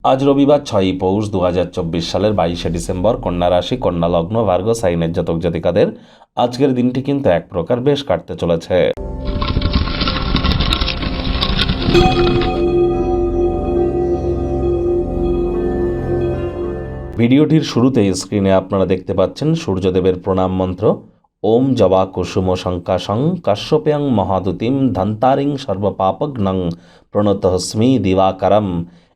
আজ রবিবার 6ই পৌষ 2024 সালের 22শে ডিসেম্বর, কন্যা রাশি, কন্যা লগ্ন, ভার্গো সাইনের জাতক জাতিকাদের আজকের দিনটি কিন্তু এক প্রকার বেশ কাটতে চলেছে। ভিডিওটির শুরুতেই স্ক্রিনে আপনারা দেখতে পাচ্ছেন সূর্যদেবের প্রণাম মন্ত্র। ওম জবা কুসুম শঙ্কাশং কাশ্যপ্যাং মহাদুতিম ধন্তারিং সর্বপাপঘ্নং প্রণতহস্মি দিবাকারম।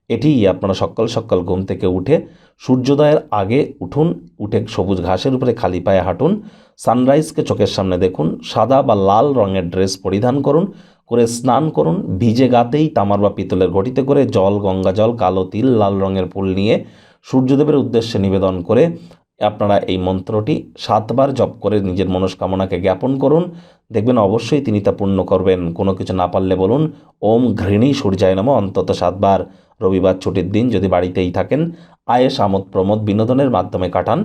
এটি আপনারা সকাল সকাল ঘুম থেকে উঠে সূর্যোদয়ের আগে উঠুন, উঠে সবুজ ঘাসের উপরে খালি পায়ে হাঁটুন, সানরাইজকে চোখের সামনে দেখুন, সাদা বা লাল রঙের ড্রেস পরিধান করুন, করে স্নান করুন, ভিজে গাতেই তামার বা পিতলের ঘটিতে করে জল, গঙ্গা জল, কালো তিল, লাল রঙের ফুল নিয়ে সূর্যদেবের উদ্দেশ্যে নিবেদন করে আপনারা এই মন্ত্রটি 7 বার জপ করে নিজের মনস্কামনাকে জ্ঞাপন করুন। দেখবেন অবশ্যই তিনি তা পূর্ণ করবেন। কোনো কিছু না পারলে বলুন ওম ঘৃণী সূর্যায় নমঃ অন্তত 7 বার। রবিবার ছুটির দিন, যদি বাড়িতেই থাকেন, আয়েশ আমোদ প্রমোদ বিনোদনের মাধ্যমে কাটান।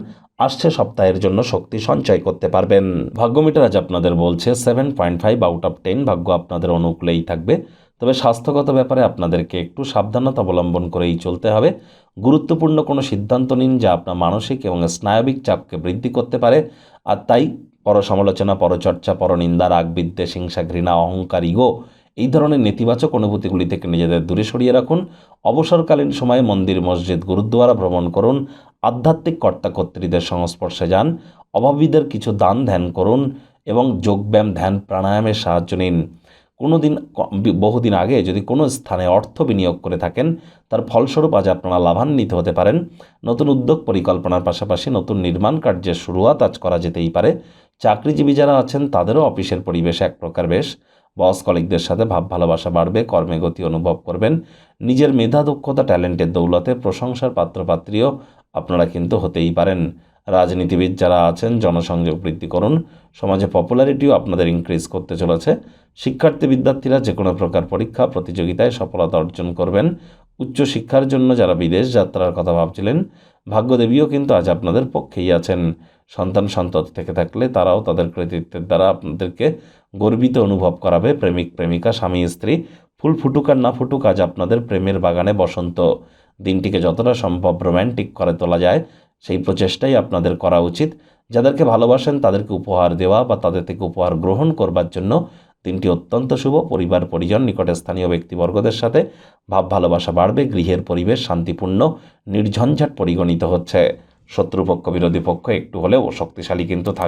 আসছে সপ্তাহের জন্য শক্তি সঞ্চয় করতে পারবেন। ভাগ্যমিটার আজ আপনাদের বলছে 7.5 আউট অফ 10। ভাগ্য আপনাদের অনুকূলেই থাকবে, তবে স্বাস্থ্যগত ব্যাপারে আপনাদেরকে একটু সাবধানতা অবলম্বন করেই চলতে হবে। গুরুত্বপূর্ণ কোনো সিদ্ধান্ত নিন যা আপনার মানসিক এবং স্নায়বিক চাপকে বৃদ্ধি করতে পারে, আর তাই পরসমালোচনা, পরচর্চা, পরনিন্দা, রাগ, বিদ্বেষ, হিংসা, ঘৃণা, অহংকার, ইগো এই ধরনের নেতিবাচক অনুভূতিগুলি থেকে নিজেদের দূরে সরিয়ে রাখুন। অবসরকালীন সময়ে মন্দির, মসজিদ, গুরুদ্বারা ভ্রমণ করুন, আধ্যাত্মিক কর্তাকর্ত্রীদের সংস্পর্শে যান, অভাবীদের কিছু দান ধ্যান করুন এবং যোগব্যায়াম, ধ্যান, প্রাণায়ামের সাহায্য নিন। বহুদিন আগে যদি কোনো স্থানে অর্থ বিনিয়োগ করে থাকেন, তার ফলস্বরূপ আজ আপনারা লাভান্বিত হতে পারেন। নতুন উদ্যোগ পরিকল্পনার পাশাপাশি নতুন নির্মাণ কার্যের শুরুয়াত আজ করা যেতেই পারে। চাকরিজীবী যারা আছেন তাদেরও অফিসের পরিবেশ এক প্রকার বেশ। বস কলিগদের সাথে ভাব ভালোবাসা বাড়বে, কর্মে গতি অনুভব করবেন। নিজের মেধা, দক্ষতা, ট্যালেন্টের দৌলতে প্রশংসার পাত্রপাত্রীও আপনারা কিন্তু হতেই পারেন। রাজনীতিবিদ যারা আছেন জনসংযোগ বৃদ্ধি করুন, সমাজে পপুলারিটিও আপনাদের ইনক্রিজ করতে চলেছে। শিক্ষার্থী বিদ্যার্থীরা যে কোনো প্রকার পরীক্ষা প্রতিযোগিতায় সফলতা অর্জন করবেন। উচ্চশিক্ষার জন্য যারা বিদেশ যাত্রার কথা ভাবছিলেন, ভাগ্যদেবীও কিন্তু আজ আপনাদের পক্ষেই আছেন। সন্ততি থেকে থাকলে তারাও তাদের কৃতিত্বের দ্বারা আপনাদেরকে গর্বিত অনুভব করাবে। প্রেমিক প্রেমিকা, স্বামী স্ত্রী, ফুল ফুটুক আর না ফুটুক, আজ আপনাদের প্রেমের বাগানে বসন্ত। দিনটিকে যতটা সম্ভব রোম্যান্টিক করে তোলা যায় সেই প্রচেষ্টাই আপনাদের করা উচিত। যাদেরকে ভালোবাসেন তাদেরকে উপহার দেওয়া বা তাদের থেকে উপহার গ্রহণ করবার জন্য দিনটি অত্যন্ত শুভ। পরিবার, পরিজন, নিকটে স্থানীয় ব্যক্তিবর্গদের সাথে ভাব ভালোবাসা বাড়বে। গৃহের পরিবেশ শান্তিপূর্ণ, নির্ঝঞ্ঝাট পরিগণিত হচ্ছে। শত্রুপক্ষ, বিরোধী পক্ষ একটু হলেও শক্তিশালী কিন্তু থাকবে।